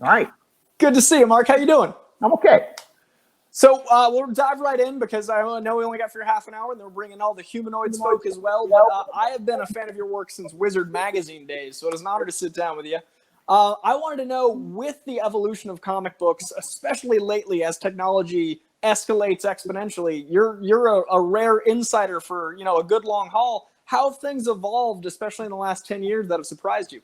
All right. Good to see you, Mark. How you doing? I'm okay. So we'll dive right in because I know we only got for half an hour, and then we're bringing all the Humanoids folk as well. But I have been a fan of your work since Wizard Magazine days, so it is an honor to sit down with you. I wanted to know, with the evolution of comic books, especially lately as technology escalates exponentially, you're a rare insider for a good long haul. How have things evolved, especially in the last 10 years, that have surprised you?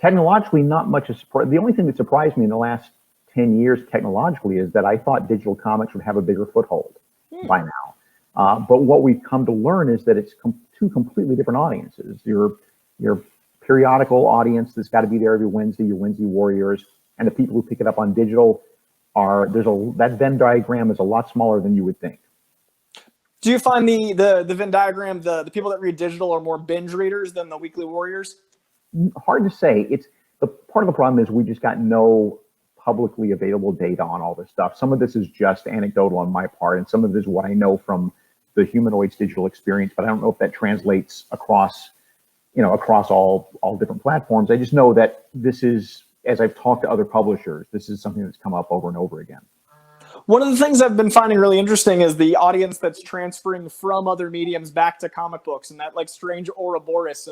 Technologically, not much of surprise. The only thing that surprised me in the last 10 years technologically is that I thought digital comics would have a bigger foothold by now. But what we've come to learn is that it's two completely different audiences. Your periodical audience that's got to be there every Wednesday, your Wednesday Warriors, and the people who pick it up on digital that Venn diagram is a lot smaller than you would think. Do you find the Venn diagram, the people that read digital are more binge readers than the weekly Warriors? Hard to say. It's the part of the problem is we just got no publicly available data on all this stuff. Some of this is just anecdotal on my part, and some of this is what I know from the Humanoids digital experience, but I don't know if that translates across all different platforms. I just know that this is, as I've talked to other publishers, this is something that's come up over and over again. One of the things I've been finding really interesting is the audience that's transferring from other mediums back to comic books, and that strange Ouroboros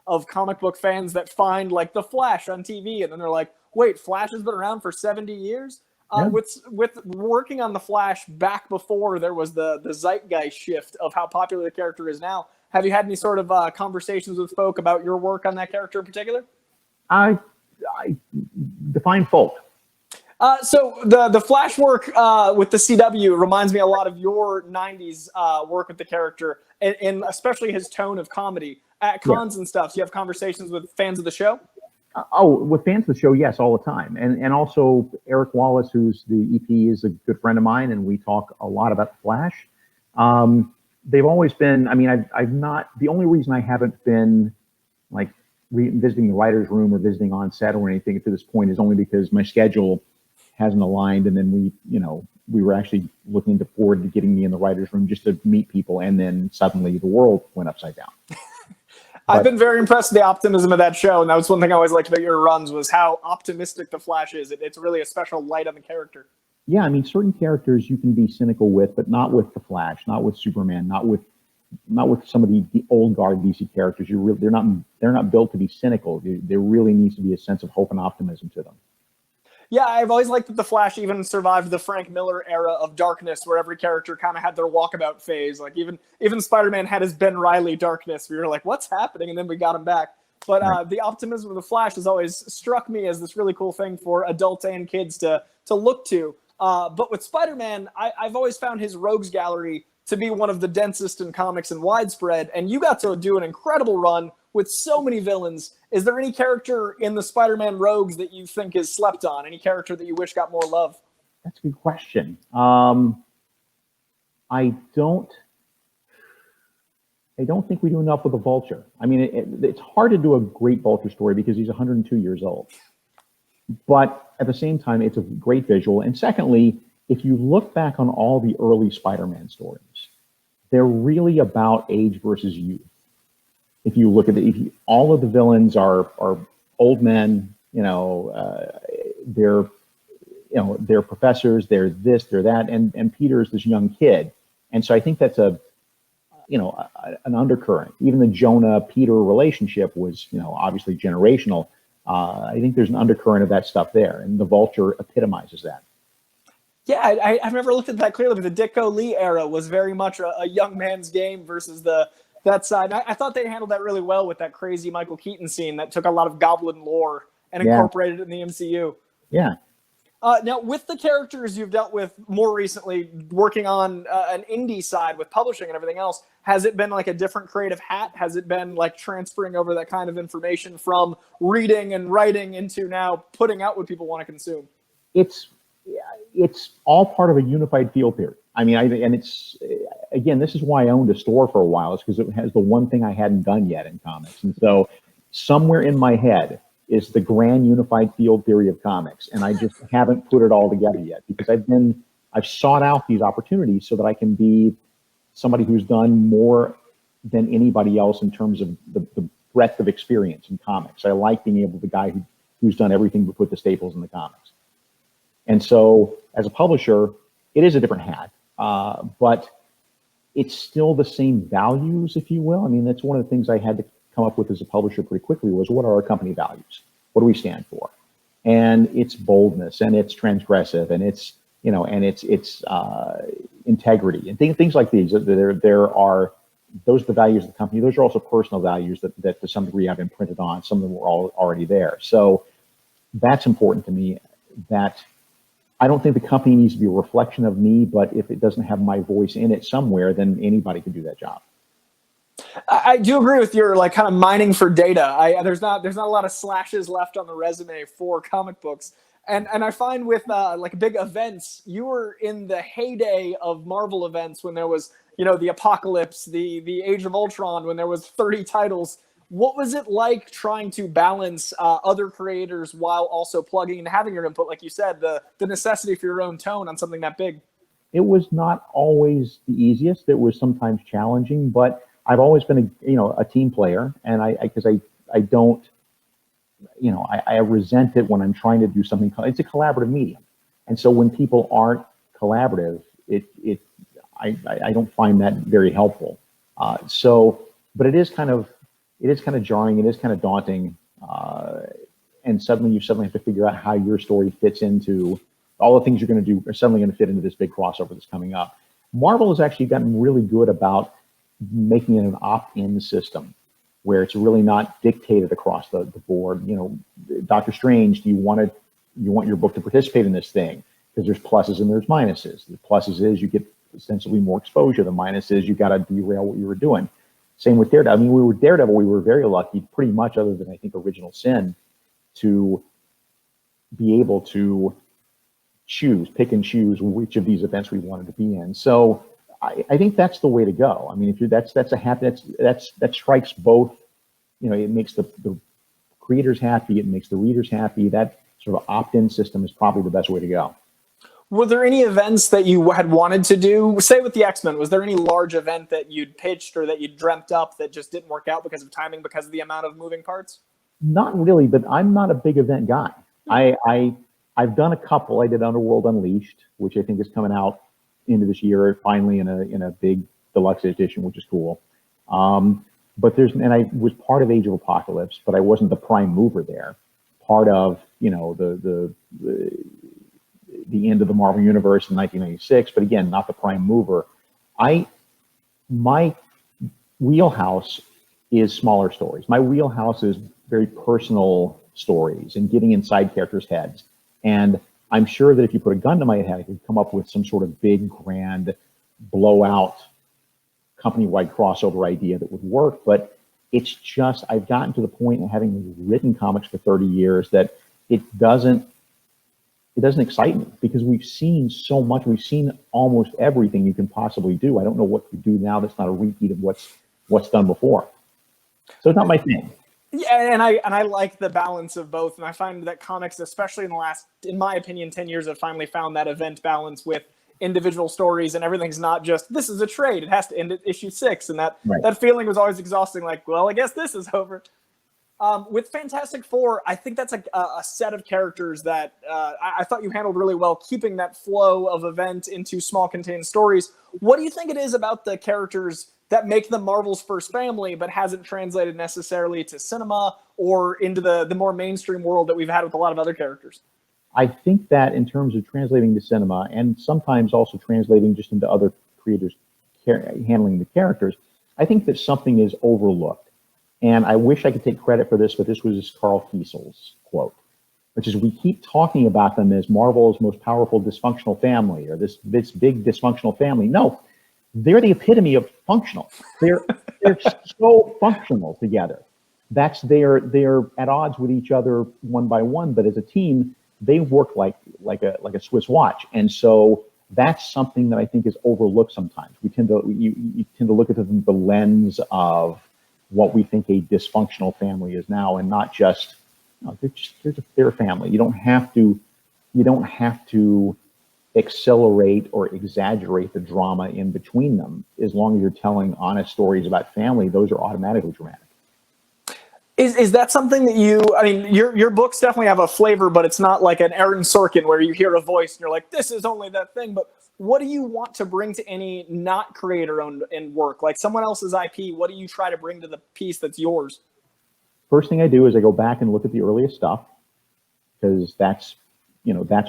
of comic book fans that find The Flash on TV, and then they're like, wait, Flash has been around for 70 years? Yeah. With working on The Flash back before there was the zeitgeist shift of how popular the character is now, have you had any sort of conversations with folk about your work on that character in particular? I define folk. So the Flash work with the CW reminds me a lot of your 90s work with the character, and especially his tone of comedy. At cons and stuff, so you have conversations with fans of the show? With fans of the show, yes, all the time. And also Eric Wallace, who's the EP, is a good friend of mine, and we talk a lot about The Flash. They've always been, I've not, the only reason I haven't been visiting the writer's room or visiting on set or anything to this point is only because my schedule hasn't aligned, and then we were actually looking forward to getting me in the writer's room just to meet people, and then suddenly the world went upside down. I've been very impressed with the optimism of that show, and that was one thing I always liked about your runs, was how optimistic the Flash is. It's really a special light on the character. Yeah, certain characters you can be cynical with, but not with the Flash, not with Superman, not with some of the old guard DC characters. They're not built to be cynical. There really needs to be a sense of hope and optimism to them. Yeah, I've always liked that the Flash even survived the Frank Miller era of darkness, where every character kind of had their walkabout phase. Even Spider-Man had his Ben Reilly darkness. We were like, what's happening? And then we got him back. But the optimism of the Flash has always struck me as this really cool thing for adults and kids to look to. But with Spider-Man, I've always found his rogues gallery to be one of the densest in comics and widespread. And you got to do an incredible run with so many villains. Is there any character in the Spider-Man rogues that you think is slept on? Any character that you wish got more love? That's a good question. I don't think we do enough with the Vulture. It's hard to do a great Vulture story because he's 102 years old. But at the same time, it's a great visual. And secondly, if you look back on all the early Spider-Man stories, they're really about age versus youth. If you look at all of the villains are old men, they're professors, they're this, they're that, and Peter's this young kid. And so I think that's an undercurrent. Even the Jonah-Peter relationship was, obviously generational. I think there's an undercurrent of that stuff there, and the Vulture epitomizes that. Yeah, I've never looked at that clearly, but the Ditko Lee era was very much a young man's game versus that side. I thought they handled that really well with that crazy Michael Keaton scene that took a lot of Goblin lore and incorporated it in the MCU. Yeah. Now, with the characters you've dealt with more recently, working on an indie side with publishing and everything else, has it been a different creative hat? Has it been transferring over that kind of information from reading and writing into now putting out what people want to consume? It's all part of a unified field theory. And it's, again, this is why I owned a store for a while, is because it has the one thing I hadn't done yet in comics. And so somewhere in my head is the grand unified field theory of comics. And I just haven't put it all together yet, because I've sought out these opportunities so that I can be somebody who's done more than anybody else in terms of the breadth of experience in comics. I like being able to be the guy who who's done everything but put the staples in the comics. And so as a publisher, it is a different hat, but it's still the same values, if you will. I mean, that's one of the things I had to come up with as a publisher pretty quickly was, what are our company values? What do we stand for? And it's boldness, and it's transgressive, and it's, you know, and it's integrity, and things like these. There are, those are the values of the company. Those are also personal values that to some degree I've imprinted on. Some of them were already there. So that's important to me. That I don't think the company needs to be a reflection of me, but if it doesn't have my voice in it somewhere, then anybody can do that job. I do agree with your like kind of mining for data. There's not a lot of slashes left on the resume for comic books. And I find with like big events, you were in the heyday of Marvel events when there was, you know, the Apocalypse, the Age of Ultron, when there was 30 titles. What was it like trying to balance other creators while also plugging and having your input, like you said, the necessity for your own tone on something that big? It was not always the easiest. It was sometimes challenging, but I've always been a team player, and I don't, you know, I resent it when I'm trying to do something. It's a collaborative medium, and so when people aren't collaborative, I don't find that very helpful. But it is kind of jarring. It is kind of daunting, and suddenly you have to figure out how your story fits into all the things you're going to do are suddenly going to fit into this big crossover that's coming up. Marvel has actually gotten really good about making it an opt-in system where it's really not dictated across the board. You know, Doctor Strange, do you want your book to participate in this thing? Because there's pluses and there's minuses. The pluses is you get ostensibly more exposure. The minus is you got to derail what you were doing. Same with Daredevil. I mean, we were very lucky, pretty much other than I think Original Sin, to be able to pick and choose which of these events we wanted to be in. So I think that's the way to go. I mean, if that strikes both, you know, it makes the creators happy, it makes the readers happy. That sort of opt-in system is probably the best way to go. Were there any events that you had wanted to do? Say with the X-Men, was there any large event that you'd pitched or that you dreamt up that just didn't work out because of timing, because of the amount of moving parts? Not really, but I'm not a big event guy. I've done a couple. I did Underworld Unleashed, which I think is coming out into this year, finally in a big deluxe edition, which is cool. But I was part of Age of Apocalypse, but I wasn't the prime mover there. Part of, you know, the end of the Marvel Universe in 1996, but again, not the prime mover. My wheelhouse is smaller stories. My wheelhouse is very personal stories and getting inside characters' heads. And I'm sure that if you put a gun to my head, I could come up with some sort of big, grand, blowout, company-wide crossover idea that would work. But it's just, I've gotten to the point in having written comics for 30 years that it doesn't excite me, because we've seen so much. We've seen almost everything you can possibly do. I don't know what to do now that's not a repeat of what's done before. So it's not my thing. Yeah, and I like the balance of both, and I find that comics, especially in the last, in my opinion, 10 years, have finally found that event balance with individual stories, and everything's not just, this is a trade, it has to end at issue 6, and that feeling was always exhausting, like, well, I guess this is over. With Fantastic Four, I think that's a set of characters that I thought you handled really well, keeping that flow of event into small contained stories. What do you think it is about the characters that make them Marvel's first family, but hasn't translated necessarily to cinema or into the more mainstream world that we've had with a lot of other characters? I think that in terms of translating to cinema, and sometimes also translating just into other creators handling the characters, I think that something is overlooked. And I wish I could take credit for this, but this was Carl Kiesel's quote, which is, we keep talking about them as Marvel's most powerful dysfunctional family, or this big dysfunctional family. No, they're the epitome of functional. They're so functional together. They're at odds with each other one by one, but as a team, they work like a Swiss watch. And so that's something that I think is overlooked sometimes. We tend to you tend to look at the lens of what we think a dysfunctional family is now, and not just, they're a family. You don't have to accelerate or exaggerate the drama in between them. As long as you're telling honest stories about family, those are automatically dramatic. Is that something that I mean, your books definitely have a flavor, but it's not like an Aaron Sorkin where you hear a voice and you're like, this is only that thing. But what do you want to bring to any not creator-owned in work? Like someone else's IP, what do you try to bring to the piece that's yours? First thing I do is I go back and look at the earliest stuff, because that's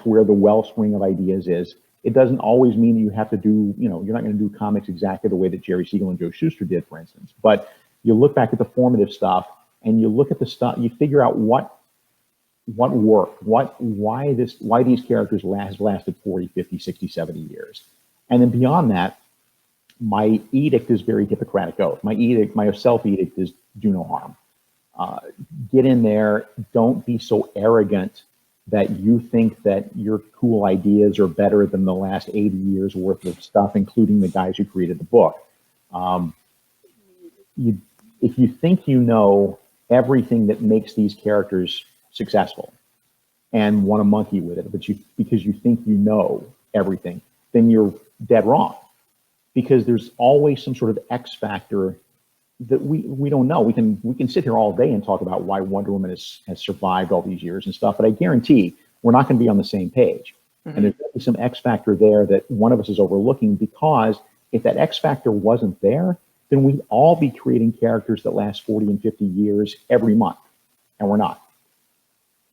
where the wellspring of ideas is. It doesn't always mean that you have to do, you're not going to do comics exactly the way that Jerry Siegel and Joe Shuster did, for instance. But you look back at the formative stuff and you look at the stuff, you figure out what worked, why these characters lasted 40, 50, 60, 70 years. And then beyond that, my edict is very Hippocratic oath. My self-edict is do no harm. Get in there. Don't be so arrogant that you think that your cool ideas are better than the last 80 years worth of stuff, including the guys who created the book. If you think you know everything that makes these characters successful and want to monkey with it, because you think you know everything, then you're dead wrong. Because there's always some sort of X factor that we don't know. We can sit here all day and talk about why Wonder Woman has survived all these years and stuff, but I guarantee we're not going to be on the same page. Mm-hmm. And there's going to be some X factor there that one of us is overlooking, because if that X factor wasn't there, then we'd all be creating characters that last 40 and 50 years every month, and we're not.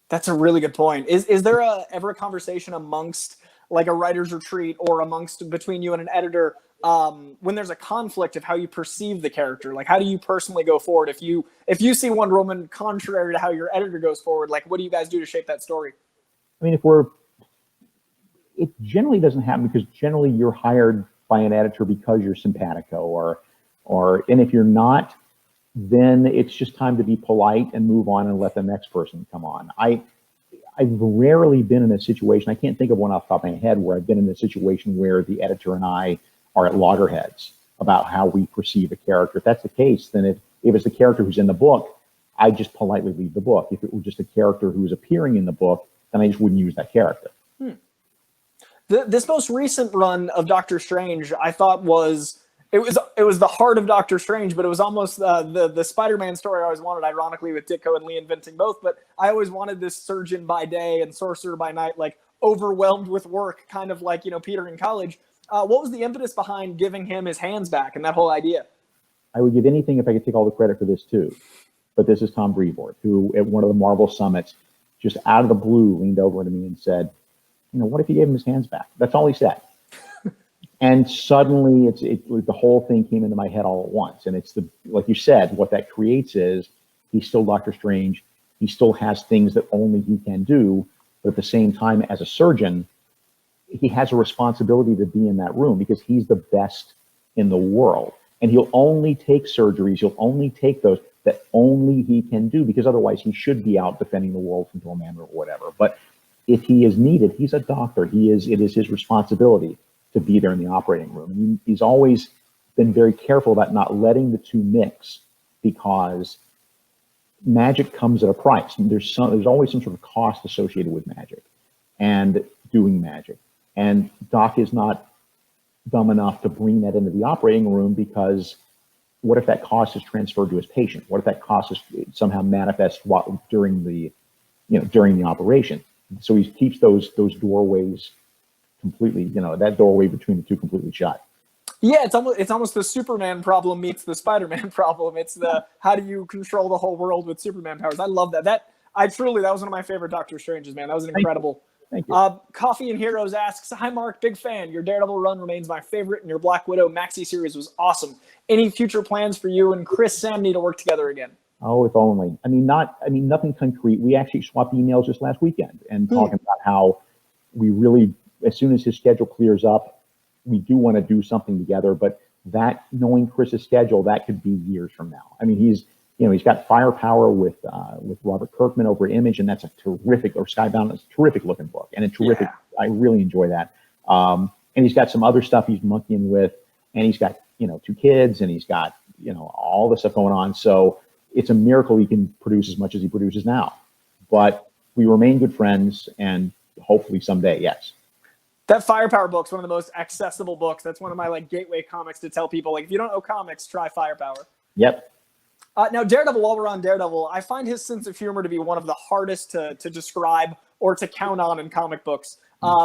That's a really good point. Is there ever a conversation amongst like a writer's retreat or between you and an editor when there's a conflict of how you perceive the character? Like, how do you personally go forward if you see Wonder Woman contrary to how your editor goes forward? Like, what do you guys do to shape that story? I mean, it generally doesn't happen, because generally you're hired by an editor because you're simpatico, and if you're not, then it's just time to be polite and move on and let the next person come on. I've rarely been in a situation, I can't think of one off the top of my head, where I've been in a situation where the editor and I are at loggerheads about how we perceive a character. If that's the case, then if it's the character who's in the book, I just politely leave the book. If it was just a character who was appearing in the book, then I just wouldn't use that character. This most recent run of Doctor Strange, I thought it was the heart of Doctor Strange, but it was almost the Spider-Man story I always wanted, ironically, with Ditko and Lee inventing both. But I always wanted this surgeon by day and sorcerer by night, like overwhelmed with work, kind of like, Peter in college. What was the impetus behind giving him his hands back and that whole idea? I would give anything if I could take all the credit for this too. But this is Tom Brevoort, who at one of the Marvel summits, just out of the blue, leaned over to me and said, what if you gave him his hands back? That's all he said. And suddenly the whole thing came into my head all at once. And it's like you said, what that creates is he's still Doctor Strange. He still has things that only he can do. But at the same time, as a surgeon, he has a responsibility to be in that room, because he's the best in the world. And he'll only take surgeries. He'll only take those that only he can do, because otherwise he should be out defending the world from Dormammu or whatever. But if he is needed, he's a doctor. It is his responsibility to be there in the operating room. And he's always been very careful about not letting the two mix, because magic comes at a price. And there's always some sort of cost associated with magic and doing magic. And Doc is not dumb enough to bring that into the operating room, because what if that cost is transferred to his patient? What if that cost is somehow manifests during the operation? So he keeps those doorways completely, that doorway between the two completely shut. Yeah, it's almost the Superman problem meets the Spider-Man problem. It's the how do you control the whole world with Superman powers? I love that. That was one of my favorite Doctor Stranges, man. That was an incredible. Thank you. Coffee and Heroes asks, hi Mark, big fan. Your Daredevil run remains my favorite, and your Black Widow maxi series was awesome. Any future plans for you and Chris Samney to work together again? Oh, if only. Nothing concrete. We actually swapped emails just last weekend and talking about how we really, as soon as his schedule clears up, we do want to do something together. But that, knowing Chris's schedule, that could be years from now. I mean, he's got Firepower with Robert Kirkman over at Image, and that's a terrific, or Skybound, it's a terrific looking book, and a terrific. Yeah. I really enjoy that. And he's got some other stuff he's monkeying with, and he's got 2 kids, and he's got all this stuff going on. So it's a miracle he can produce as much as he produces now. But we remain good friends, and hopefully someday, yes. That Firepower book's one of the most accessible books. That's one of my gateway comics to tell people, if you don't know comics, try Firepower. Yep. Now, Daredevil, while we're on Daredevil, I find his sense of humor to be one of the hardest to describe or to count on in comic books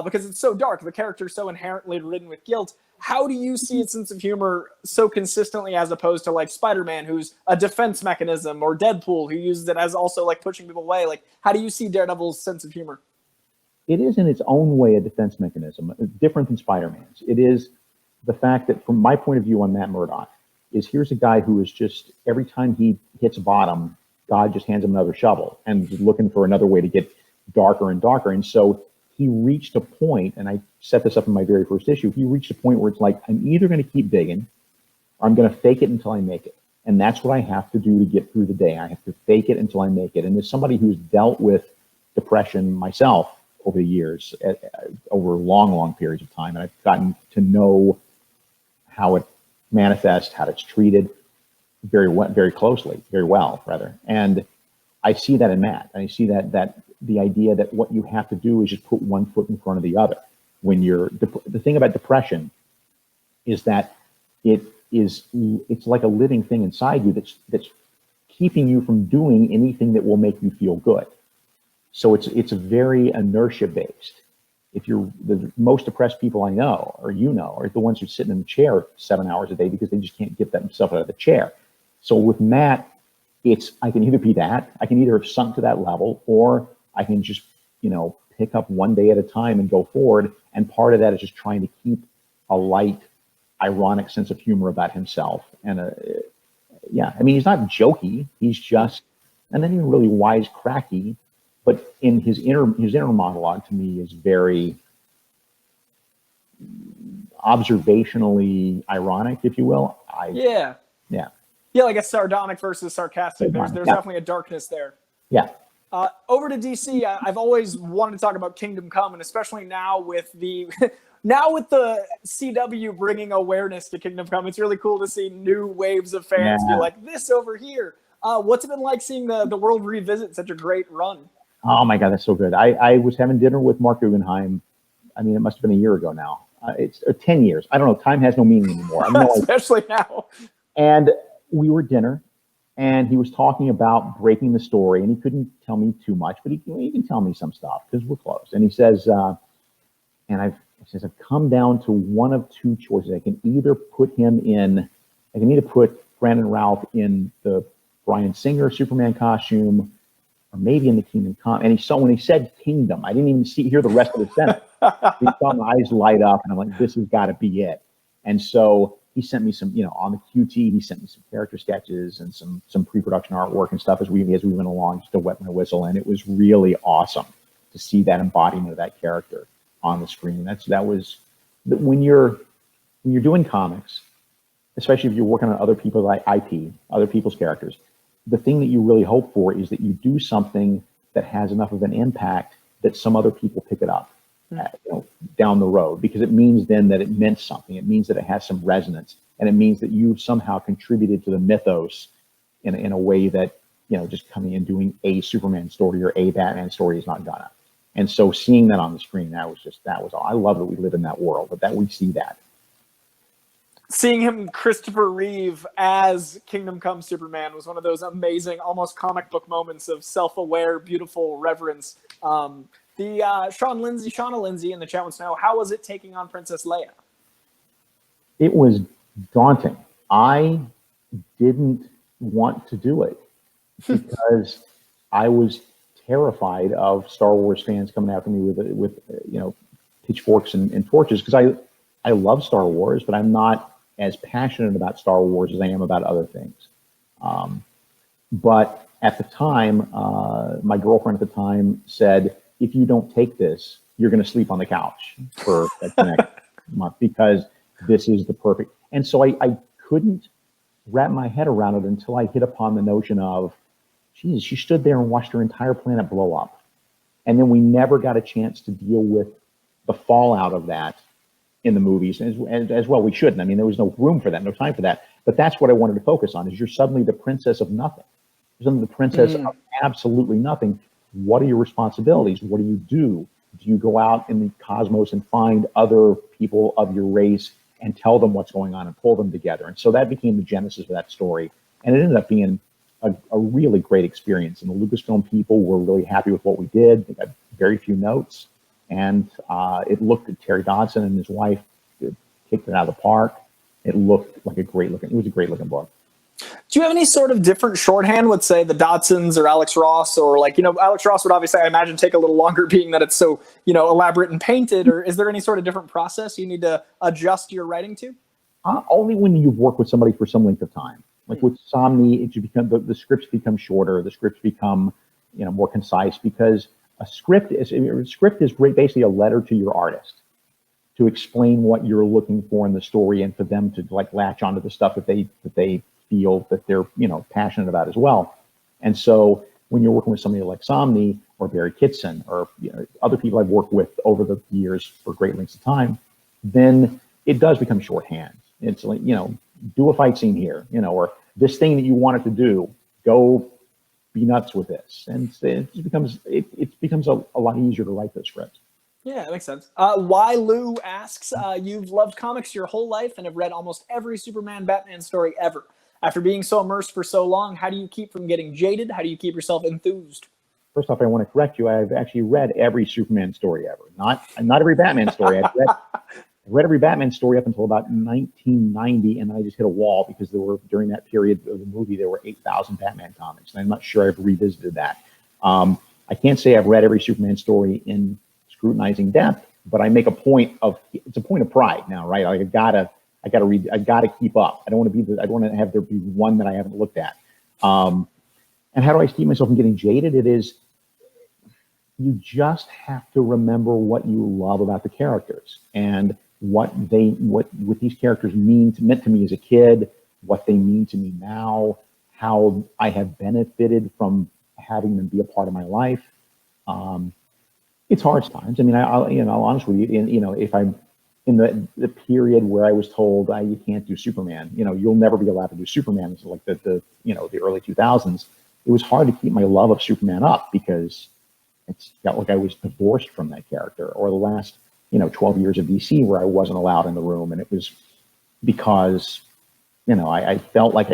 because it's so dark. The character's so inherently ridden with guilt. How do you see its sense of humor so consistently as opposed to like Spider-Man, who's a defense mechanism, or Deadpool, who uses it as also like pushing people away? Like, how do you see Daredevil's sense of humor? It is in its own way a defense mechanism, different than Spider-Man's. It is the fact that, from my point of view on Matt Murdock, is here's a guy who is just, every time he hits bottom, God just hands him another shovel and he's looking for another way to get darker and darker. And so he reached a point, and I set this up in my very first issue, he reached a point where it's like, I'm either going to keep digging or I'm going to fake it until I make it. And that's what I have to do to get through the day. I have to fake it until I make it. And as somebody who's dealt with depression myself over the years, over long, long periods of time, and I've gotten to know how it manifests, how it's treated very closely, very well, rather. And I see that in Matt. I see that the idea that what you have to do is just put one foot in front of the other. When you're, the thing about depression is that it's like a living thing inside you that's keeping you from doing anything that will make you feel good. So it's very inertia based. If you're the most depressed people I know, or are the ones who sit in a chair 7 hours a day because they just can't get themselves out of the chair. So with Matt, I can either be that, I can either have sunk to that level, or I can just, pick up one day at a time and go forward. And part of that is just trying to keep a light, ironic sense of humor about himself. And he's not jokey. He's just, and then even really wisecracky. But in his inner monologue, to me, is very observationally ironic, if you will. Yeah, like a sardonic versus sarcastic. There's definitely a darkness there. Yeah. Over to DC, I've always wanted to talk about Kingdom Come, and especially now with the CW bringing awareness to Kingdom Come, it's really cool to see new waves of fans be like, this over here. What's it been like seeing the world revisit such a great run? Oh my God, that's so good. I was having dinner with Mark Guggenheim. I mean, it must have been a year ago now. It's 10 years. I don't know. Time has no meaning anymore. Especially now. And we were at dinner, and he was talking about breaking the story, and he couldn't tell me too much, but he can tell me some stuff because we're close. And he says, I've come down to one of two choices. I can either put Brandon Routh in the Bryan Singer Superman costume, or maybe in the Kingdom Come. And when he said Kingdom, I didn't even hear the rest of the sentence. He saw my eyes light up, and I'm like, this has got to be it. And so he sent me some, on the QT, he sent me some character sketches and some pre-production artwork and stuff as we went along, just to wet my whistle. And it was really awesome to see that embodiment of that character on the screen. That was when you're doing comics, especially if you're working on other people's IP, other people's characters, the thing that you really hope for is that you do something that has enough of an impact that some other people pick it up down the road, because it means then that it meant something. It means that it has some resonance, and it means that you've somehow contributed to the mythos in a way that, just coming and doing a Superman story or a Batman story is not gonna. And so seeing that on the screen, that was all. I love that we live in that world, but that we see that. Seeing him, Christopher Reeve, as Kingdom Come Superman was one of those amazing, almost comic book moments of self-aware, beautiful reverence. Shauna Lindsay in the chat wants to know, how was it taking on Princess Leia? It was daunting. I didn't want to do it because I was terrified of Star Wars fans coming after me with pitchforks and torches, because I love Star Wars, but I'm not as passionate about Star Wars as I am about other things. But at the time, my girlfriend at the time said, if you don't take this, you're going to sleep on the couch for the next month, because this is the perfect. And so I couldn't wrap my head around it until I hit upon the notion of, geez, she stood there and watched her entire planet blow up. And then we never got a chance to deal with the fallout of that in the movies, and as well we shouldn't. I mean, there was no room for that, no time for that. But that's what I wanted to focus on, is you're suddenly the princess of nothing. You're suddenly the princess of absolutely nothing. What are your responsibilities? What do you do? Do you go out in the cosmos and find other people of your race and tell them what's going on and pull them together? And so that became the genesis of that story. And it ended up being a really great experience. And the Lucasfilm people were really happy with what we did. They got very few notes, and it looked at Terry Dodson and his wife kicked it out of the park. It looked like it was a great looking book. Do you have any sort of different shorthand with, say, the Dodsons or Alex Ross, or like, Alex Ross would obviously, I imagine, take a little longer being that it's so, elaborate and painted, or is there any sort of different process you need to adjust your writing to? Only when you've worked with somebody for some length of time. Like with Somni, it should become the scripts become shorter, the scripts become more concise, because a script is basically a letter to your artist to explain what you're looking for in the story, and for them to like latch onto the stuff that they feel that they're passionate about as well. And so when you're working with somebody like Somni or Barry Kitson or other people I've worked with over the years for great lengths of time, then it does become shorthand. It's like, do a fight scene here, or this thing that you wanted to do, go be nuts with this. And it becomes a lot easier to write those scripts. Yeah, that makes sense. Why Lou asks, you've loved comics your whole life and have read almost every Superman, Batman story ever. After being so immersed for so long, how do you keep from getting jaded? How do you keep yourself enthused? First off, I want to correct you. I've actually read every Superman story ever. Not every Batman story. I've read every Batman story up until about 1990, and then I just hit a wall because during that period of the movie, there were 8,000 Batman comics, and I'm not sure I've revisited that. I can't say I've read every Superman story in scrutinizing depth, but I make it's a point of pride now, right? Like I gotta keep up. I don't want to have there be one that I haven't looked at. And how do I keep myself from getting jaded? It is, you just have to remember what you love about the characters and what these characters meant to me as a kid, what they mean to me now, how I have benefited from having them be a part of my life. It's hard times. I mean, I'll honest with you, if I'm in the period where I was told you can't do Superman, you'll never be allowed to do Superman, so like the early 2000s, it was hard to keep my love of Superman up because it's got like I was divorced from that character. Or the last 12 years of DC where I wasn't allowed in the room, and it was because I felt like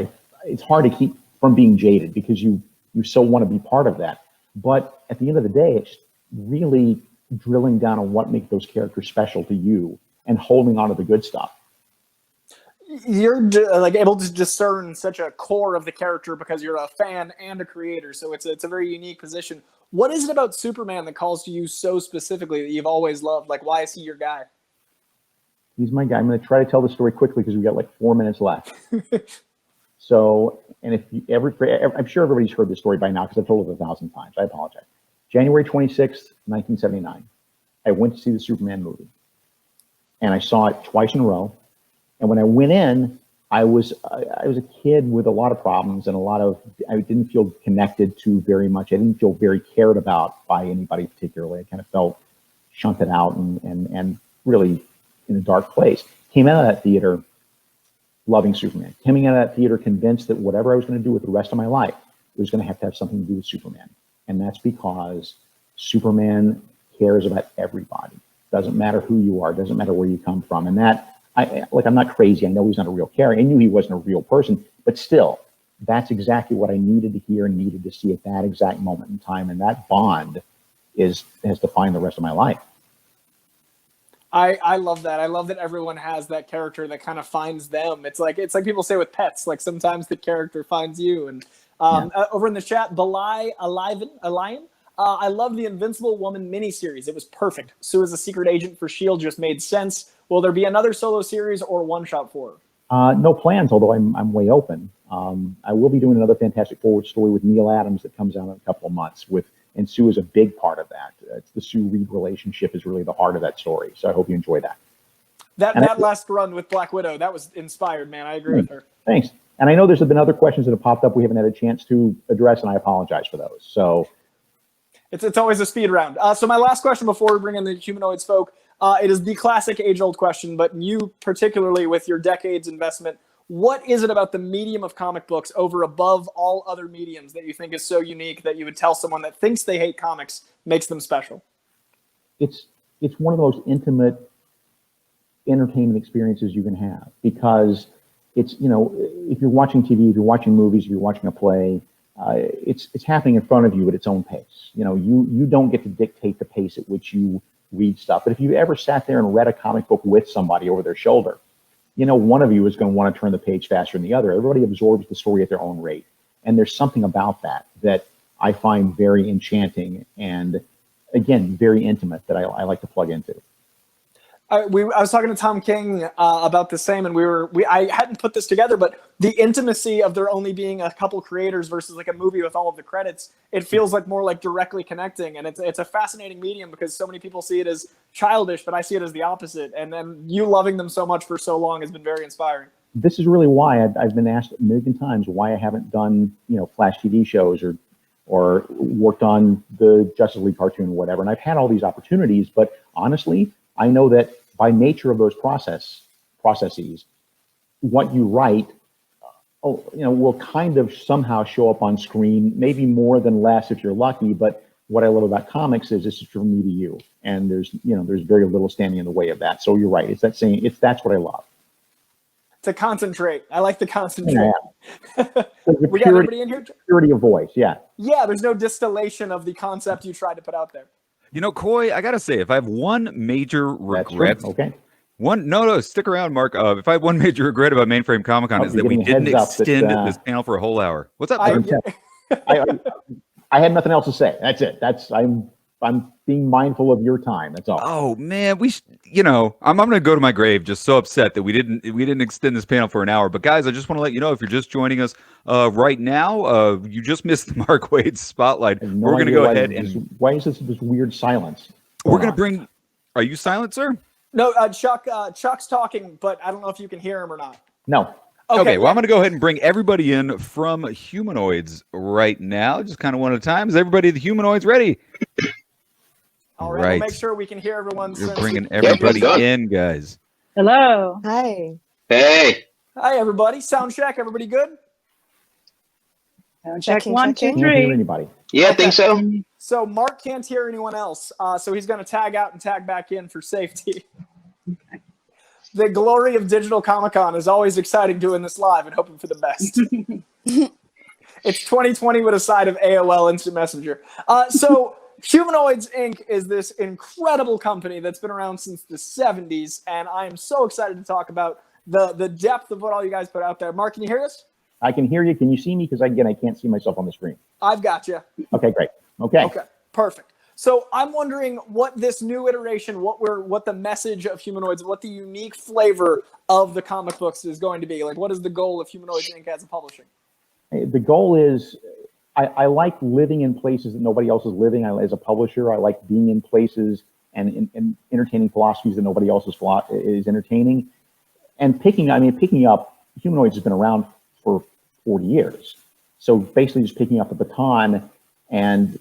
it's hard to keep from being jaded because you so want to be part of that. But at the end of the day, it's really drilling down on what makes those characters special to you and holding on to the good stuff. You're like able to discern such a core of the character because you're a fan and a creator, so it's a very unique position. What is it about Superman that calls to you so specifically that you've always loved? Like, why is he your guy? He's my guy. I'm going to try to tell the story quickly because we've got like 4 minutes left. So, and I'm sure everybody's heard this story by now because I've told it 1,000 times. I apologize. January 26th, 1979, I went to see the Superman movie, and I saw it twice in a row. And when I went in, I was a kid with a lot of problems and I didn't feel connected to very much. I didn't feel very cared about by anybody particularly. I kind of felt shunted out and really in a dark place. Came out of that theater loving Superman. Coming out of that theater convinced that whatever I was going to do with the rest of my life, it was going to have something to do with Superman. And that's because Superman cares about everybody. Doesn't matter who you are, doesn't matter where you come from. And that, I'm not crazy. I know he's not a real character. I knew he wasn't a real person, but still, that's exactly what I needed to hear and needed to see at that exact moment in time. And that bond has defined the rest of my life. I love that. I love that everyone has that character that kind of finds them. It's like people say with pets, like sometimes the character finds you. And over in the chat, Belai Alion, I love the Invincible Woman miniseries. It was perfect. Sue as a secret agent for S.H.I.E.L.D. just made sense. Will there be another solo series or one-shot for her? No plans, although I'm way open. I will be doing another Fantastic Four story with Neil Adams that comes out in a couple of months and Sue is a big part of that. It's the Sue Reed relationship is really the heart of that story. So I hope you enjoy that. That last run with Black Widow, that was inspired, man. I agree with her. Thanks. And I know there's been other questions that have popped up we haven't had a chance to address, and I apologize for those. So it's always a speed round. So my last question before we bring in the Humanoids folk, it is the classic age-old question, but you particularly with your decades investment, what is it about the medium of comic books over above all other mediums that you think is so unique that you would tell someone that thinks they hate comics makes them special? It's one of the most intimate entertainment experiences you can have because it's, if you're watching TV, if you're watching movies, if you're watching a play, it's happening in front of you at its own pace. You know, you don't get to dictate the pace at which you read stuff. But if you ever sat there and read a comic book with somebody over their shoulder, you know, one of you is going to want to turn the page faster than the other. Everybody absorbs the story at their own rate. And there's something about that I find very enchanting and, again, very intimate that I like to plug into. I was talking to Tom King about the same, and I hadn't put this together, but the intimacy of there only being a couple creators versus like a movie with all of the credits, it feels like more like directly connecting, and it's a fascinating medium because so many people see it as childish, but I see it as the opposite. And then you loving them so much for so long has been very inspiring. This is really why I've been asked a million times why I haven't done, you know, Flash TV shows or worked on the Justice League cartoon or whatever. And I've had all these opportunities, but honestly, I know that by nature of those processes, what you write, you know, will kind of somehow show up on screen, maybe more than less if you're lucky. But what I love about comics is this is from me to you, and there's very little standing in the way of that. So you're right. That's what I love. To concentrate. I like the concentrate. Yeah. We got everybody in here? Purity of voice, yeah. Yeah, there's no distillation of the concept you tried to put out there. You know, Coy, I gotta say, if I have one major regret, okay. No, stick around, Mark. If I have one major regret about Mainframe Comic Con is that we didn't extend this panel for a whole hour. What's up? I had nothing else to say. That's it. I'm being mindful of your time. That's all. Oh man, I'm gonna go to my grave just so upset that we didn't extend this panel for an hour. But guys, I just want to let you know, if you're just joining us right now, you just missed Mark Waid's spotlight. We're gonna go ahead and why is this weird silence? We're gonna bring. Are you silent, sir? No, Chuck's talking, but I don't know if you can hear him or not. No. Okay, well, I'm going to go ahead and bring everybody in from Humanoids right now, just kind of one at a time. Is everybody the Humanoids ready? All right, we'll make sure we can hear everyone. We're bringing everybody in, guys. Hello. Hi. Hey. Hi, everybody. Sound check. Everybody good? Sound check. Checking, 1, 2, checking. 3. Can't hear anybody. Yeah, I think so. So Mark can't hear anyone else, so he's going to tag out and tag back in for safety. Okay. The glory of digital Comic Con is always exciting doing this live and hoping for the best. It's 2020 with a side of AOL Instant Messenger. So Humanoids Inc. is this incredible company that's been around since the 70s, and I am so excited to talk about the depth of what all you guys put out there. Mark, can you hear us? I can hear you. Can you see me? Because again, I can't see myself on the screen. I've got you. Okay, great. Okay, perfect. So I'm wondering what this new iteration, what the message of Humanoids, what the unique flavor of the comic books is going to be. Like, what is the goal of Humanoids Inc. as a publishing? The goal is, I like living in places that nobody else is living. As a publisher, I like being in places and entertaining philosophies that nobody else is entertaining. And picking up, Humanoids has been around for 40 years. So basically just picking up the baton and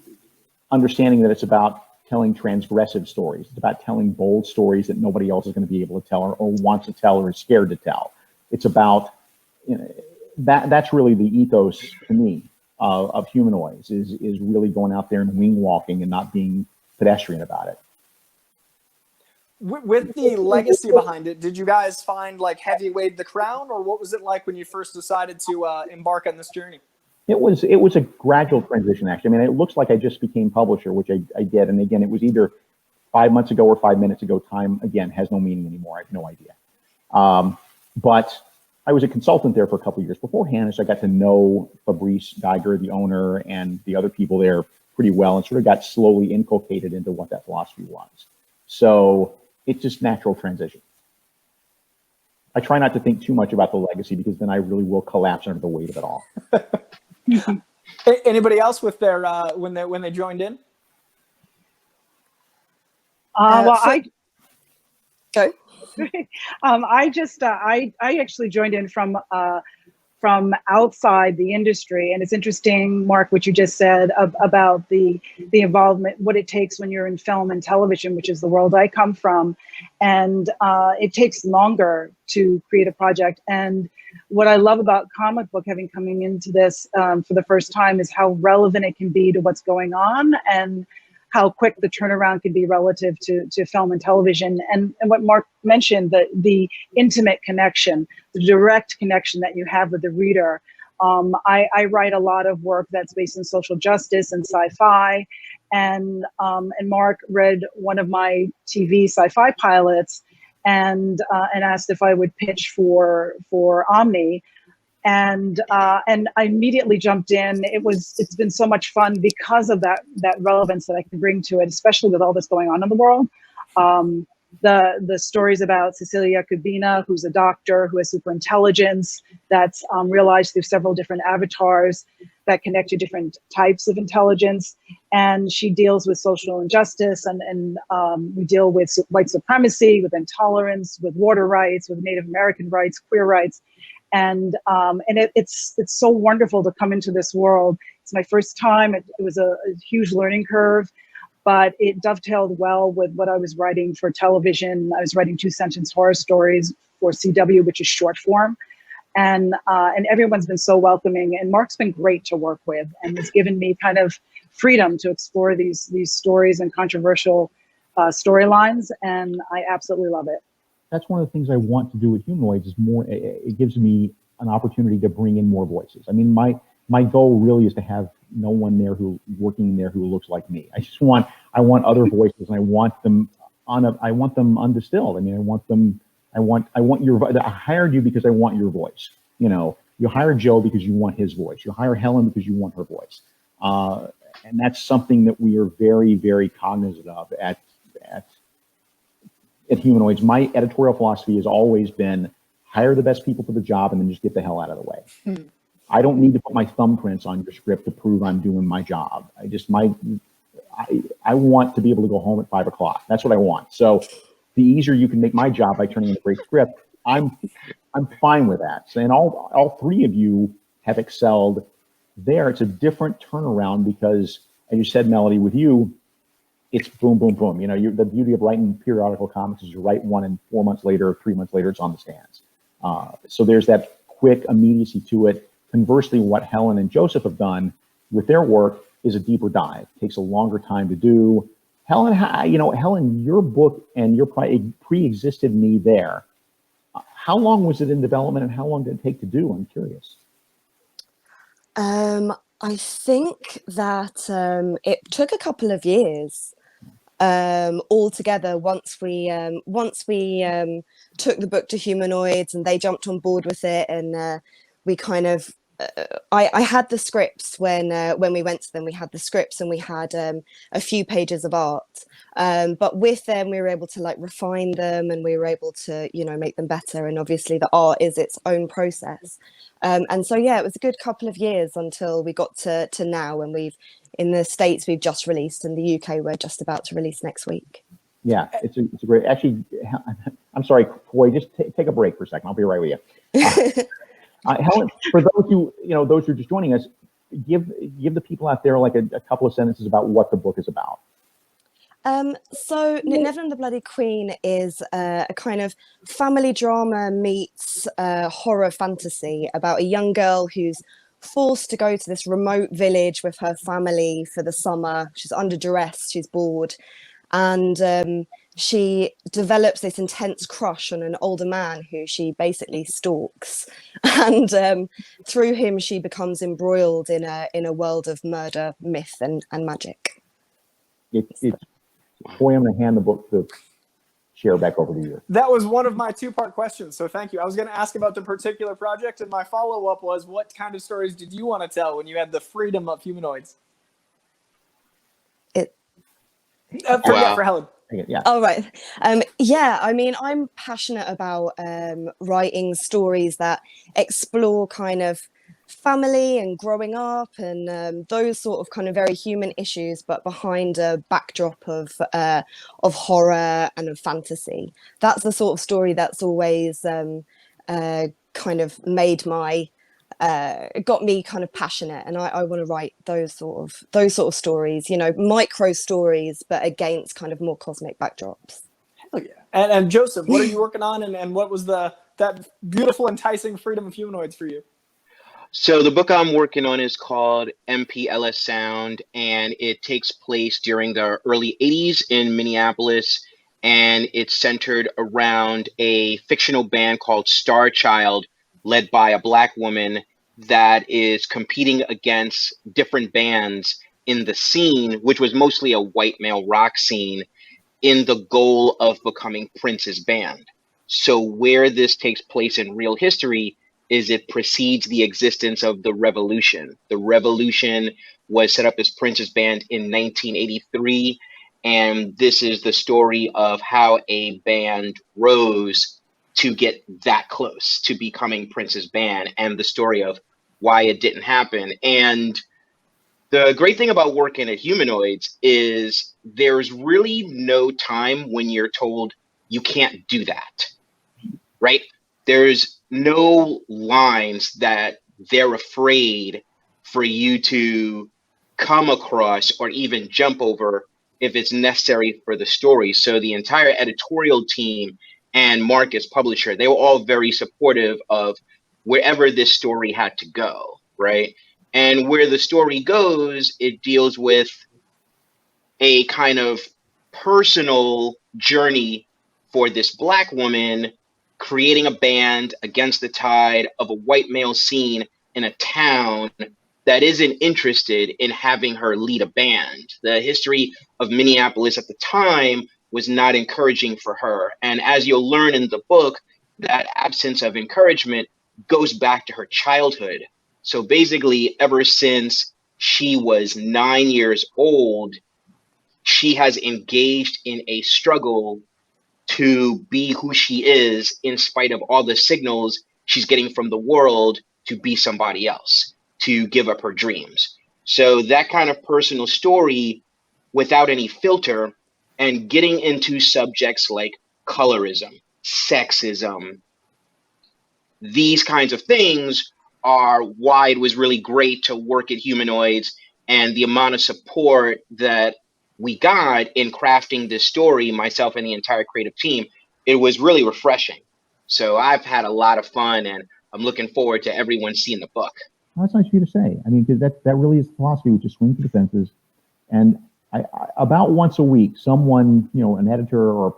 understanding that it's about telling transgressive stories. It's about telling bold stories that nobody else is going to be able to tell or wants to tell or is scared to tell. It's about, that's really the ethos to me of Humanoids is really going out there and wing walking and not being pedestrian about it. With the legacy behind it, did you guys find like heavy Waid the crown, or what was it like when you first decided to embark on this journey? It was a gradual transition, actually. I mean, it looks like I just became publisher, which I did. And again, it was either 5 months ago or 5 minutes ago. Time, again, has no meaning anymore. I have no idea. But I was a consultant there for a couple of years beforehand, so I got to know Fabrice Geiger, the owner, and the other people there pretty well, and sort of got slowly inculcated into what that philosophy was. So it's just natural transition. I try not to think too much about the legacy because then I really will collapse under the weight of it all. Anybody else with their when they joined in? Okay. I actually joined in from outside the industry, and it's interesting, Mark, what you just said about the involvement, what it takes when you're in film and television, which is the world I come from, and it takes longer to create a project. And what I love about comic book, having coming into this for the first time, is how relevant it can be to what's going on and how quick the turnaround can be relative to film and television. And what Mark mentioned, the intimate connection, the direct connection that you have with the reader. I write a lot of work that's based in social justice and sci-fi, and Mark read one of my TV sci-fi pilots and asked if I would pitch for Omni. And I immediately jumped in. It's been so much fun because of that relevance that I can bring to it, especially with all this going on in the world. The stories about Cecilia Kubina, who's a doctor who has super intelligence that's realized through several different avatars that connect to different types of intelligence, and she deals with social injustice, and we deal with white supremacy, with intolerance, with water rights, with Native American rights, queer rights. And it's so wonderful to come into this world. It's my first time. It was a huge learning curve, but it dovetailed well with what I was writing for television. I was writing 2-sentence horror stories for CW, which is short form, and everyone's been so welcoming. And Mark's been great to work with, and has given me kind of freedom to explore these stories and controversial storylines, and I absolutely love it. That's one of the things I want to do with Humanoids is more, it gives me an opportunity to bring in more voices. I mean, my goal really is to have no one there working there who looks like me. I want other voices, and I want them undistilled. I mean, I hired you because I want your voice. You know, you hire Joe because you want his voice. You hire Helen because you want her voice. And that's something that we are very, very cognizant of at Humanoids. My editorial philosophy has always been hire the best people for the job and then just get the hell out of the way. Mm. I don't need to put my thumbprints on your script to prove I'm doing my job. I want to be able to go home at 5 o'clock. That's what I want. So the easier you can make my job by turning in a great script, I'm fine with that. So, and all three of you have excelled there. It's a different turnaround because, as you said, Melody, with you, it's boom, boom, boom. You know, the beauty of writing periodical comics is you write one and 4 months later, 3 months later, it's on the stands. So there's that quick immediacy to it. Conversely, what Helen and Joseph have done with their work is a deeper dive. It takes a longer time to do. Helen, your book and your pre-existed me there. How long was it in development, and how long did it take to do? I'm curious. I think that it took a couple of years altogether. Once we took the book to Humanoids and they jumped on board with it, and we kind of I had the scripts when we went to them. We had the scripts and we had a few pages of art, but with them we were able to like refine them, and we were able to make them better. And obviously the art is its own process, and so yeah, it was a good couple of years until we got to now, and in the States we've just released, in the UK we're just about to release next week. Yeah, it's a great. Actually, I'm sorry, Coy, just take a break for a second. I'll be right with you. Helen, for those who are just joining us, give the people out there like a couple of sentences about what the book is about. So Neville and the Bloody Queen is a kind of family drama meets horror fantasy about a young girl who's forced to go to this remote village with her family for the summer. She's under duress, she's bored, and she develops this intense crush on an older man who she basically stalks, and through him she becomes embroiled in a world of murder, myth, and magic. Boy, I'm going to hand the chair back over to you. That was one of my two-part questions, so thank you. I was going to ask about the particular project, and my follow-up was, what kind of stories did you want to tell when you had the freedom of Humanoids? For Helen. Yeah. Oh, right. Yeah, I mean, I'm passionate about writing stories that explore kind of family and growing up, and those sort of kind of very human issues, but behind a backdrop of horror and of fantasy. That's the sort of story that's always kind of made got me kind of passionate, and I want to write those sort of stories, micro stories, but against kind of more cosmic backdrops. Hell yeah. And Joseph, what are you working on, and what was that beautiful, enticing freedom of Humanoids for you? So the book I'm working on is called MPLS Sound, and it takes place during the early 80s in Minneapolis, and it's centered around a fictional band called Star Child, led by a Black woman, that is competing against different bands in the scene, which was mostly a white male rock scene, in the goal of becoming Prince's band. So where this takes place in real history is it precedes the existence of the Revolution. The Revolution was set up as Prince's band in 1983, and this is the story of how a band rose to get that close to becoming Prince's band, and the story of why it didn't happen. And the great thing about working at Humanoids is there's really no time when you're told you can't do that, right? There's no lines that they're afraid for you to come across or even jump over if it's necessary for the story. So the entire editorial team and Marcus, publisher, they were all very supportive of wherever this story had to go, right? And where the story goes, it deals with a kind of personal journey for this Black woman creating a band against the tide of a white male scene in a town that isn't interested in having her lead a band. The history of Minneapolis at the time was not encouraging for her. And as you'll learn in the book, that absence of encouragement goes back to her childhood. So basically, ever since she was 9 years old, she has engaged in a struggle to be who she is in spite of all the signals she's getting from the world to be somebody else, to give up her dreams. So that kind of personal story without any filter and getting into subjects like colorism, sexism, these kinds of things are why it was really great to work at Humanoids, and the amount of support that we got in crafting this story, myself and the entire creative team, it was really refreshing. So I've had a lot of fun, and I'm looking forward to everyone seeing the book. Well, that's nice of you to say. I mean, because that really is the philosophy, which is swing for the fences. And I, about once a week, someone, an editor or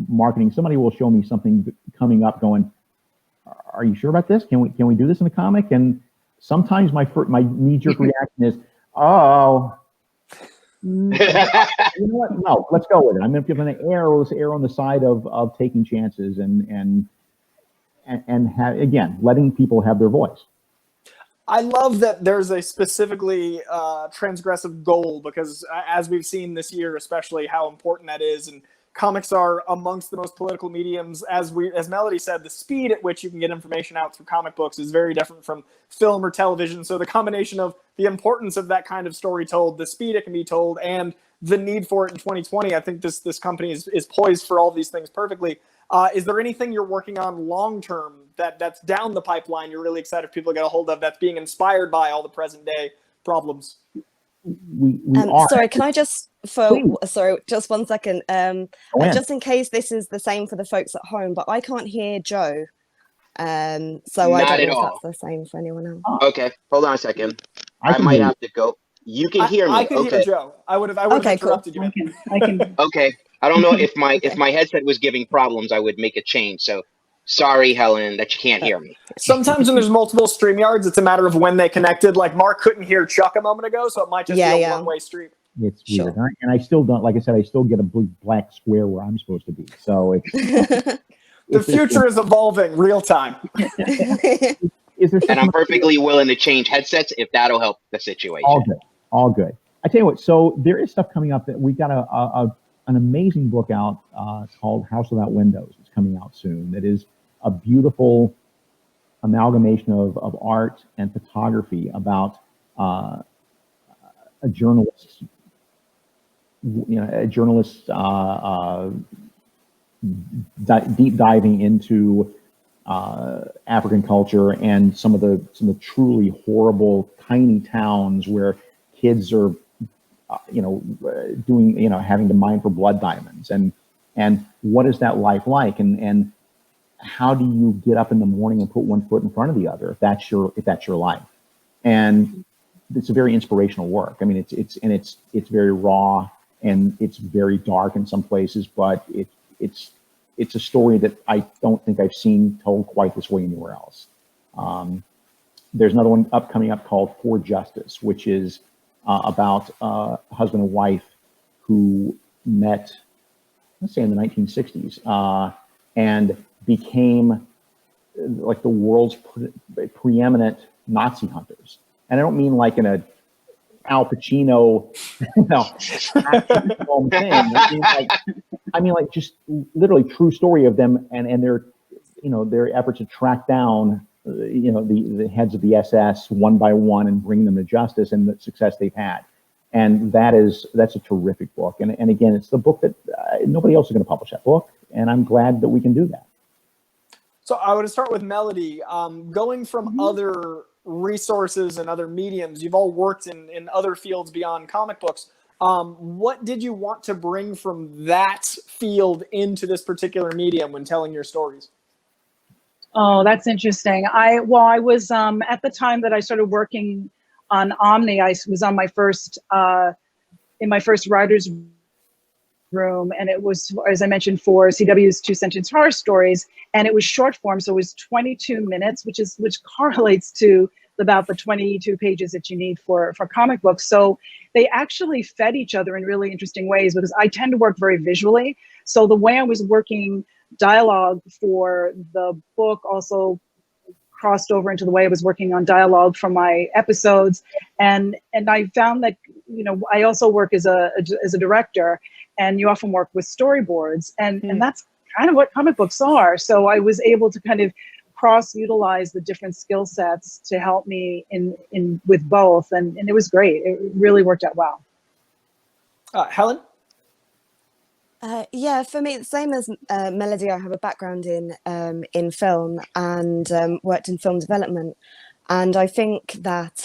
marketing, somebody will show me something coming up, going, "Are you sure about this? Can we do this in a comic?" And sometimes my knee-jerk reaction is, "Oh, you know what? No, let's go with it. I'm going to give an err on the side of taking chances and again, letting people have their voice." I love that there's a specifically transgressive goal, because as we've seen this year, especially how important that is, and comics are amongst the most political mediums. As Melody said, the speed at which you can get information out through comic books is very different from film or television. So the combination of the importance of that kind of story told, the speed it can be told, and the need for it in 2020, I think this company is poised for all these things perfectly. Is there anything you're working on long term that's down the pipeline you're really excited for people to get a hold of, that's being inspired by all the present day problems? Sorry, can I just just 1 second. Just in case this is the same for the folks at home, but I can't hear Joe. So I don't know if that's the same for anyone else. Okay, hold on a second. I might have to go. You can hear me. I can hear Joe. I would have interrupted you. I can. Okay. I don't know if my headset was giving problems, I would make a change. So sorry, Helen, that you can't hear me. Sometimes when there's multiple StreamYards, it's a matter of when they connected. Like Mark couldn't hear Chuck a moment ago, so it might just be a one-way stream. It's weird. And I still don't, like I said, I still get a big black square where I'm supposed to be. So it's the future is evolving real time. And I'm perfectly willing to change headsets if that'll help the situation. All good. I tell you what, so there is stuff coming up that we've got an amazing book out. It's called House Without Windows. It's coming out soon. That is a beautiful amalgamation of art and photography about a journalist. Deep diving into African culture and some of the truly horrible tiny towns where kids are having to mine for blood diamonds, and what is that life like, and how do you get up in the morning and put one foot in front of the other if that's your life? And it's a very inspirational work. I mean, it's very raw and it's very dark in some places, but it's a story that I don't think I've seen told quite this way anywhere else. there's another one coming up called For Justice, which is about a husband and wife who met, let's say, in the 1960s, and became like the world's preeminent Nazi hunters. And I don't mean like in a Al Pacino, action film thing. I mean like just literally true story of them and their efforts to track down the heads of the SS one by one and bring them to justice, and the success they've had. And that's a terrific book. And again, it's the book that nobody else is going to publish that book, and I'm glad that we can do that. So I want to start with Melody. Going from other resources and other mediums, you've all worked in other fields beyond comic books. What did you want to bring from that field into this particular medium when telling your stories? Oh, that's interesting. I was at the time that I started working on Omni, I was on my first in my first writer's room, and it was, as I mentioned, for CW's 2-sentence horror stories, and it was short form, so it was 22 minutes, which correlates to about the 22 pages that you need for comic books. So they actually fed each other in really interesting ways, because I tend to work very visually. So the way I was working dialogue for the book also crossed over into the way I was working on dialogue for my episodes, and I found that I also work as a director, and you often work with storyboards, and that's kind of what comic books are. So I was able to kind of cross-utilize the different skill sets to help me in with both, and it was great. It really worked out well. Helen? Yeah, for me, the same as Melody, I have a background in film and worked in film development, and I think that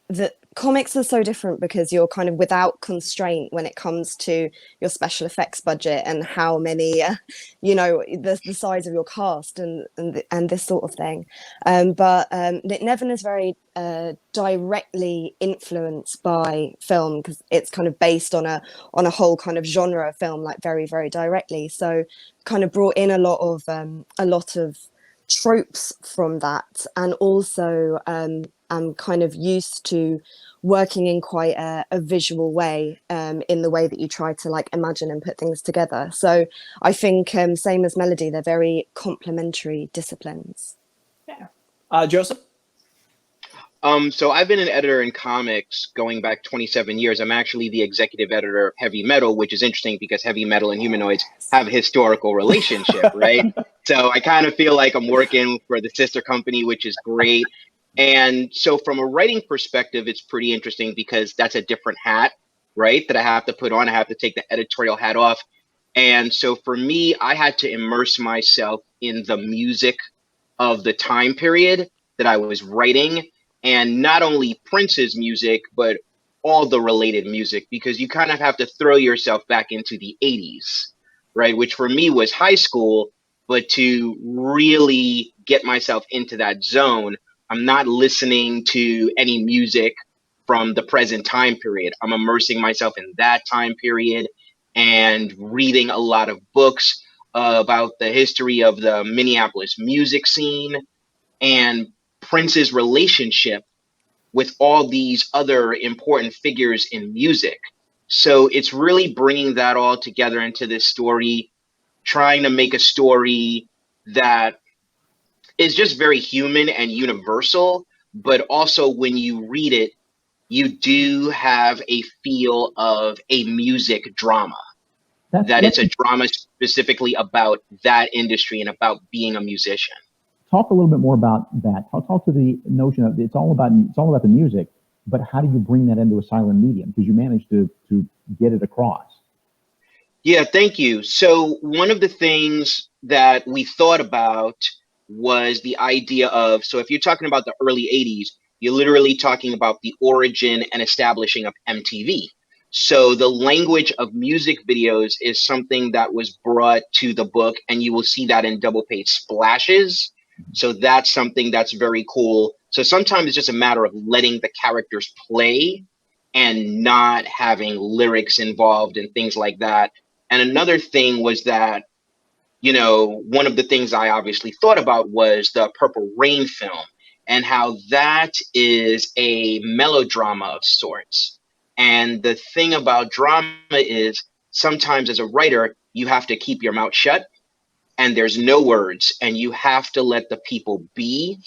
that comics are so different because you're kind of without constraint when it comes to your special effects budget and how many, the size of your cast and this sort of thing. But Niven is very directly influenced by film, because it's kind of based on a whole kind of genre of film, like very, very directly. So kind of brought in a lot of tropes from that, and also I'm kind of used to working in quite a visual way, in the way that you try to like imagine and put things together. So I think same as Melody, they're very complementary disciplines. Yeah. Joseph? So I've been an editor in comics going back 27 years. I'm actually the executive editor of Heavy Metal, which is interesting because Heavy Metal and Humanoids have a historical relationship, right? So I kind of feel like I'm working for the sister company, which is great. And so from a writing perspective, it's pretty interesting because that's a different hat, right, that I have to put on. I have to take the editorial hat off. And so for me, I had to immerse myself in the music of the time period that I was writing, and not only Prince's music, but all the related music, because you kind of have to throw yourself back into the 80s, right? Which for me was high school, but to really get myself into that zone, I'm not listening to any music from the present time period. I'm immersing myself in that time period and reading a lot of books about the history of the Minneapolis music scene and Prince's relationship with all these other important figures in music. So it's really bringing that all together into this story, trying to make a story that is just very human and universal, but also when you read it, you do have a feel of a music drama. It's a drama specifically about that industry and about being a musician. Talk a little bit more about that. Talk to the notion of it's all about the music, but how do you bring that into a silent medium? Because you managed to get it across. Yeah, thank you. So one of the things that we thought about was the idea of, so if you're talking about the early 80s, you're literally talking about the origin and establishing of MTV. So the language of music videos is something that was brought to the book, and you will see that in double page splashes. So that's something that's very cool. So sometimes it's just a matter of letting the characters play and not having lyrics involved and things like that. And another thing was that, one of the things I obviously thought about was the Purple Rain film. and how that is a melodrama of sorts. And the thing about drama is sometimes as a writer, you have to keep your mouth shut and there's no words and you have to let the people be.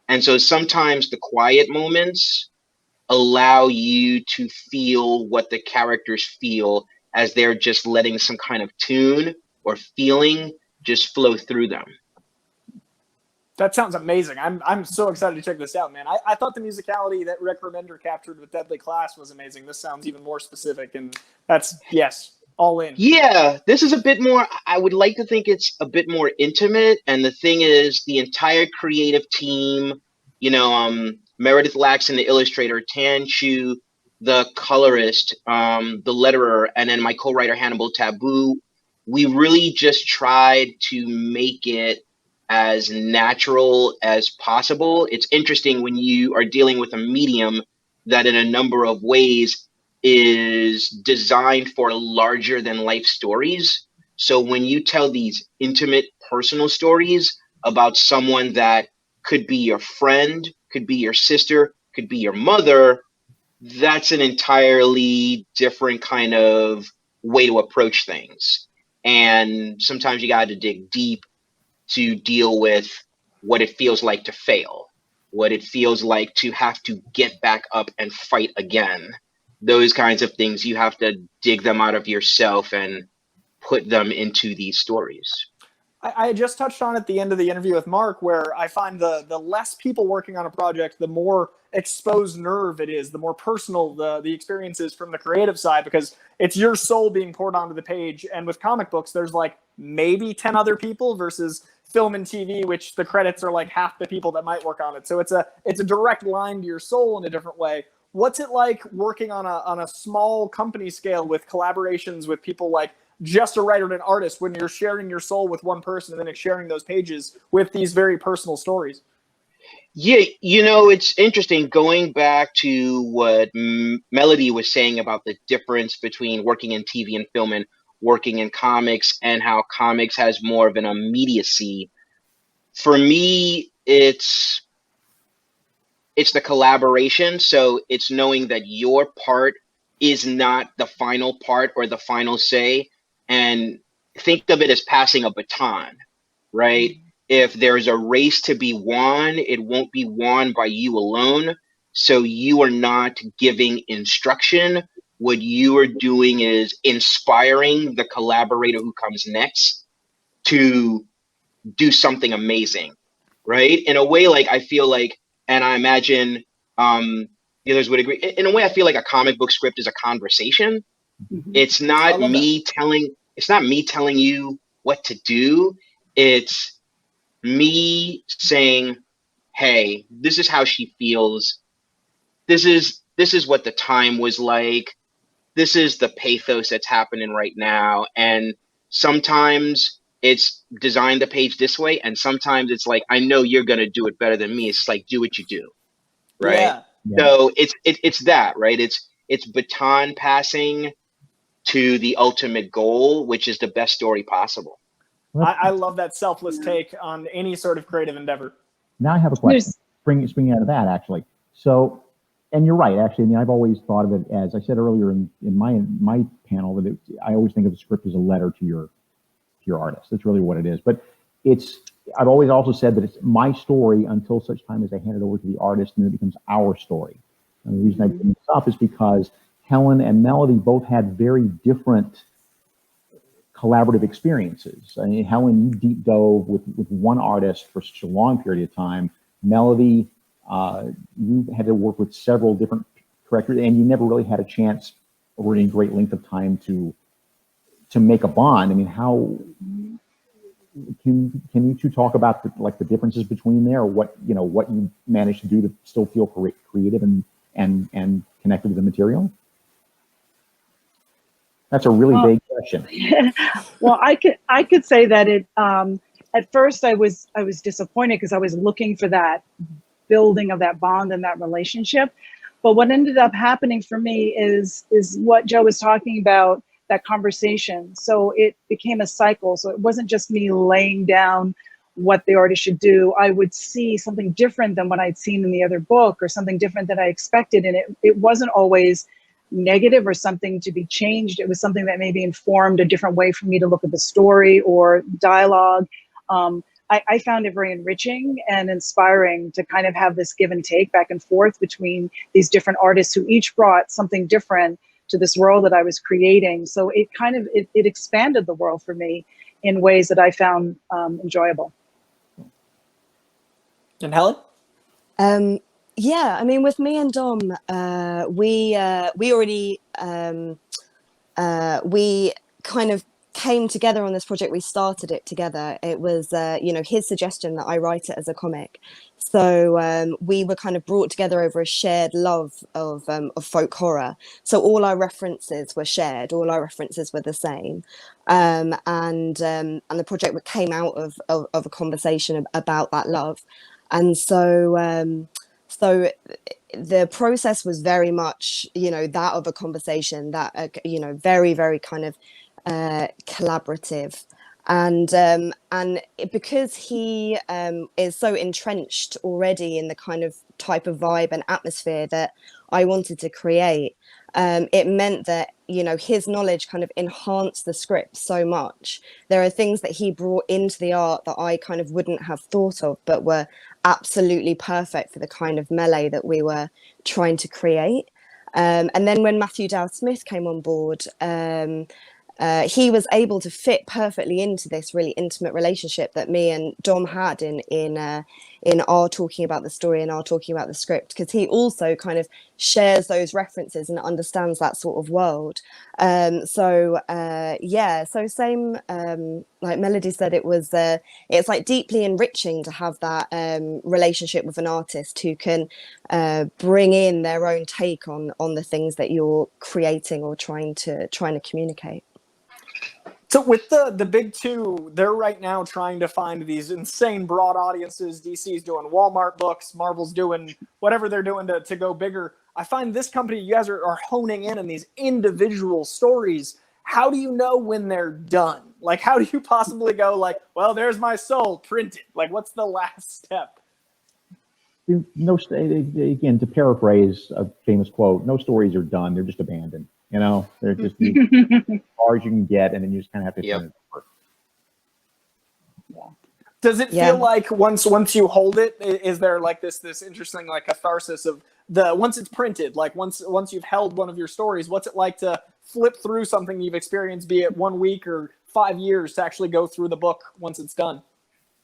And so sometimes the quiet moments allow you to feel what the characters feel as they're just letting some kind of tune or feeling just flow through them. That sounds amazing. I'm so excited to check this out, man. I thought the musicality that Rick Remender captured with Deadly Class was amazing. This sounds even more specific, and that's, yes, all in. Yeah, this is a bit more, I would like to think it's a bit more intimate. And the thing is, the entire creative team, you know, Meredith Laxon, the illustrator, Tan Chu, the colorist, the letterer, and then my co-writer Hannibal Taboo, we really just tried to make it as natural as possible. It's interesting when you are dealing with a medium that in a number of ways is designed for larger than life stories. So when you tell these intimate personal stories about someone that could be your friend, could be your sister, could be your mother, that's an entirely different kind of way to approach things. And sometimes you got to dig deep to deal with what it feels like to fail, what it feels like to have to get back up and fight again. Those kinds of things, you have to dig them out of yourself and put them into these stories. I just touched on at the end of the interview with Mark, where I find the less people working on a project, the more exposed nerve it is, the more personal the experience is from the creative side, because it's your soul being poured onto the page. And with comic books, there's like maybe 10 other people versus film and TV, which the credits are like half the people that might work on it. So it's a direct line to your soul in a different way. What's it like working on a small company scale with collaborations with people like just a writer and an artist, when you're sharing your soul with one person and then sharing those pages with these very personal stories? Yeah, you know, it's interesting going back to what Melody was saying about the difference between working in TV and film and working in comics, and how comics has more of an immediacy. For me, it's the collaboration. So it's knowing that your part is not the final part or the final say. And think of it as passing a baton, right? If there's a race to be won, it won't be won by you alone. So you are not giving instruction. What you are doing is inspiring the collaborator who comes next to do something amazing, right? In a way, like I feel like, and I imagine the others would agree, in a way I feel like a comic book script is a conversation. It's not me telling you what to do. It's me saying, hey, this is how she feels. This is what the time was like. This is the pathos that's happening right now. And sometimes it's design the page this way, and sometimes it's like, I know you're gonna do it better than me. It's like, do what you do. Right. Yeah. So it's that, right? It's baton passing to the ultimate goal, which is the best story possible. I love that selfless take on any sort of creative endeavor. Now I have a question, springing out of that, actually. So, and you're right, actually. I mean, I've always thought of it as I said earlier in my panel, that I always think of the script as a letter to your artist. That's really what it is. But I've always also said that it's my story until such time as I hand it over to the artist, and it becomes our story. And the reason I bring this up is because Helen and Melody both had very different collaborative experiences. I mean, Helen, you deep dove with one artist for such a long period of time. Melody, you had to work with several different correctors, and you never really had a chance over any great length of time to make a bond. I mean, how can you two talk about the differences between there, or what you managed to do to still feel creative and connected with the material? That's a really vague question. Well, I could say that it at first I was disappointed because I was looking for that building of that bond and that relationship. But what ended up happening for me is what Joe was talking about, that conversation. So it became a cycle. So it wasn't just me laying down what the artist should do, I would see something different than what I'd seen in the other book, or something different than I expected. And it wasn't always negative or something to be changed. It was something that maybe informed a different way for me to look at the story or dialogue. I found it very enriching and inspiring to kind of have this give and take back and forth between these different artists who each brought something different to this world that I was creating. So it kind of, it expanded the world for me in ways that I found enjoyable. And Helen? Yeah, I mean, with me and Dom, we already we kind of came together on this project. We started it together. It was his suggestion that I write it as a comic. So we were kind of brought together over a shared love of folk horror. So all our references were shared. All our references were the same. And the project came out of a conversation about that love. And so the process was very much, that of a conversation, that, very, very kind of collaborative. And because he is so entrenched already in the kind of type of vibe and atmosphere that I wanted to create, it meant that, his knowledge kind of enhanced the script so much. There are things that he brought into the art that I kind of wouldn't have thought of, but were absolutely perfect for the kind of melee that we were trying to create. And then when Matthew Dowd Smith came on board, he was able to fit perfectly into this really intimate relationship that me and Dom had in our talking about the story and our talking about the script, because he also kind of shares those references and understands that sort of world. So same, like Melody said, it's like deeply enriching to have that relationship with an artist who can bring in their own take on the things that you're creating or trying to communicate. So with the big two, they're right now trying to find these insane broad audiences. DC's doing Walmart books, Marvel's doing whatever they're doing to go bigger. I find this company, you guys are honing in on these individual stories. How do you know when they're done? Like, how do you possibly go like, well, there's my soul, print it? Like, what's the last step? No, again, to paraphrase a famous quote, no stories are done. They're just abandoned. They're just as far as you can get, and then you just kind of have to turn it over. Yeah. Does it feel like once you hold it, is there like this interesting like catharsis of once it's printed, like once you've held one of your stories, what's it like to flip through something you've experienced, be it 1 week or 5 years, to actually go through the book once it's done?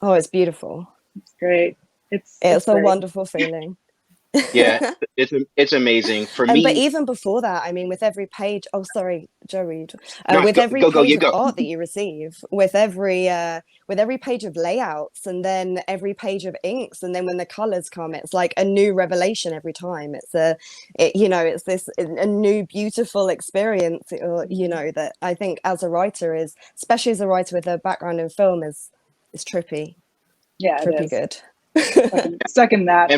Oh, it's beautiful. It's great. It's a great. wonderful feeling. Yeah, it's amazing for me. But even before that, I mean, with every page, every page of art that you receive, with every page of layouts, and then every page of inks, and then when the colors come, it's like a new revelation every time. It's a new beautiful experience, that I think as a writer especially as a writer with a background in film, is trippy. Yeah, trippy good. Second that.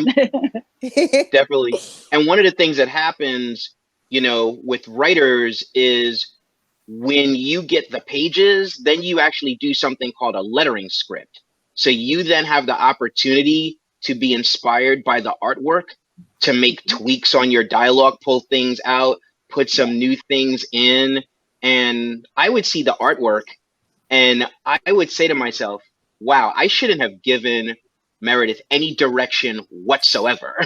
Definitely. And one of the things that happens, with writers is when you get the pages, then you actually do something called a lettering script. So you then have the opportunity to be inspired by the artwork, to make tweaks on your dialogue, pull things out, put some new things in. And I would see the artwork and I would say to myself, wow, I shouldn't have given Meredith any direction whatsoever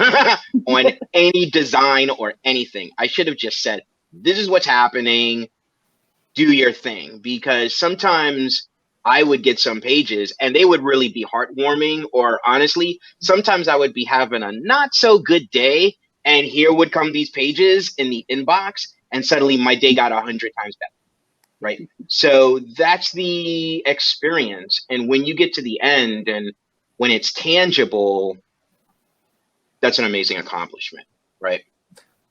on any design or anything. I should have just said, this is what's happening, do your thing. Because sometimes I would get some pages and they would really be heartwarming, or honestly, sometimes I would be having a not so good day and here would come these pages in the inbox and suddenly my day got 100 times better. Right. So that's the experience. And when you get to the end and when it's tangible, that's an amazing accomplishment, right?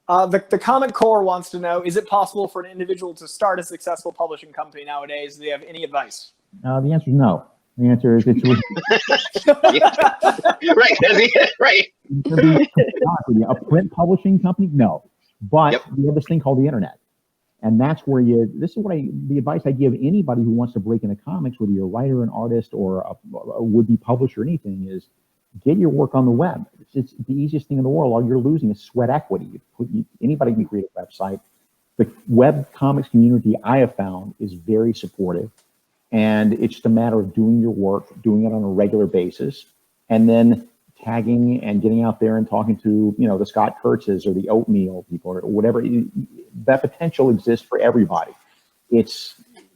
The Comic Core wants to know, is it possible for an individual to start a successful publishing company nowadays? Do they have any advice? The answer is no. The answer is it's right. A print publishing company? No. But we have this thing called the internet. And that's where this is the advice I give anybody who wants to break into comics, whether you're a writer, an artist, or a would-be publisher or anything, is get your work on the web. It's the easiest thing in the world. All you're losing is sweat equity. Anybody can create a website. The web comics community, I have found, is very supportive. And it's just a matter of doing your work, doing it on a regular basis, and then tagging and getting out there and talking to, the Scott Kurtzes or the Oatmeal people or whatever. That potential exists for everybody.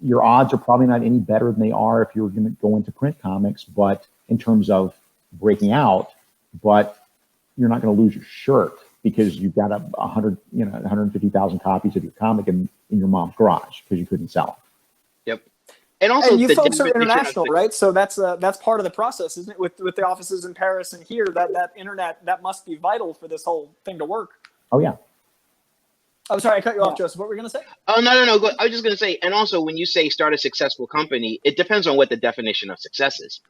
Your odds are probably not any better than they are if you're going to go into print comics, but in terms of breaking out, but you're not going to lose your shirt because you've got 150,000 copies of your comic in your mom's garage because you couldn't sell it. Yep. And also, and you folks are international, right? So that's part of the process, isn't it? With the offices in Paris and here, that internet, that must be vital for this whole thing to work. Oh yeah. I'm sorry, I cut you off, Joseph. What were you going to say? Oh, no. I was just going to say, and also when you say start a successful company, it depends on what the definition of success is.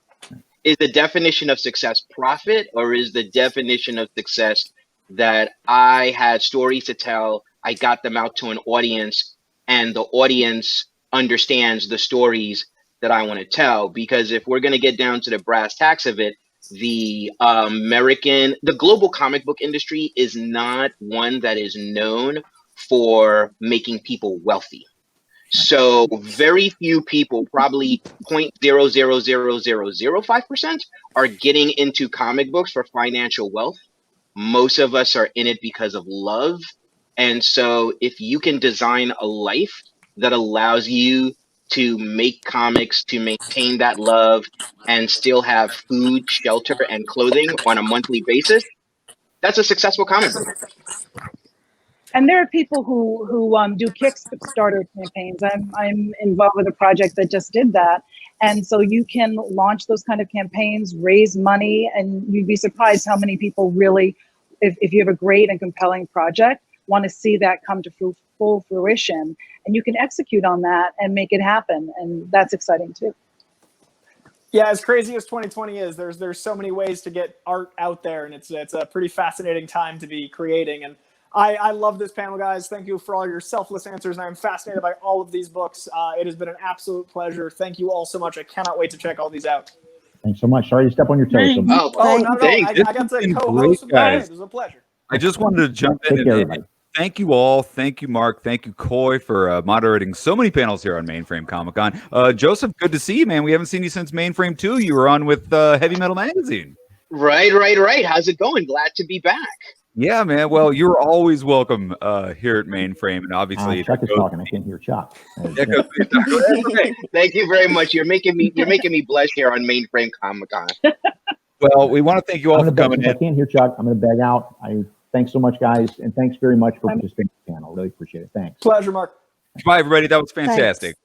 Is the definition of success profit, or is the definition of success that I had stories to tell, I got them out to an audience, and the audience understands the stories that I want to tell? Because if we're going to get down to the brass tacks of it, the global comic book industry is not one that is known for making people wealthy. So very few people, probably 0.00005%, are getting into comic books for financial wealth. Most of us are in it because of love. And so if you can design a life that allows you to make comics, to maintain that love, and still have food, shelter, and clothing on a monthly basis, that's a successful comic book. And there are people who do Kickstarter campaigns. I'm involved with a project that just did that. And so you can launch those kind of campaigns, raise money, and you'd be surprised how many people really, if you have a great and compelling project, want to see that come to full fruition. And you can execute on that and make it happen. And that's exciting too. Yeah, as crazy as 2020 is, there's so many ways to get art out there, and it's a pretty fascinating time to be creating. And I love this panel, guys. Thank you for all your selfless answers, and I'm fascinated by all of these books. It has been an absolute pleasure. Thank you all so much. I cannot wait to check all these out. Thanks so much. Sorry to step on your toes. Oh, no, thanks. I got to co-host with guys. It was a pleasure. I just wanted to jump in and thank you all. Thank you, Mark. Thank you, Coy, for moderating so many panels here on Mainframe Comic Con. Joseph, good to see you, man. We haven't seen you since Mainframe 2. You were on with Heavy Metal Magazine. Right. How's it going? Glad to be back. Yeah, man. Well, you're always welcome here at Mainframe, and obviously Chuck is talking. I can't hear Chuck. Thank you very much. You're making me blush here on Mainframe Comic Con. Well, we want to thank you all for coming in. I can't hear Chuck. I'm going to beg out. Thanks so much, guys, and thanks very much for participating in the panel. Really appreciate it. Thanks. Pleasure, Mark. Bye, everybody. That was fantastic. Thanks.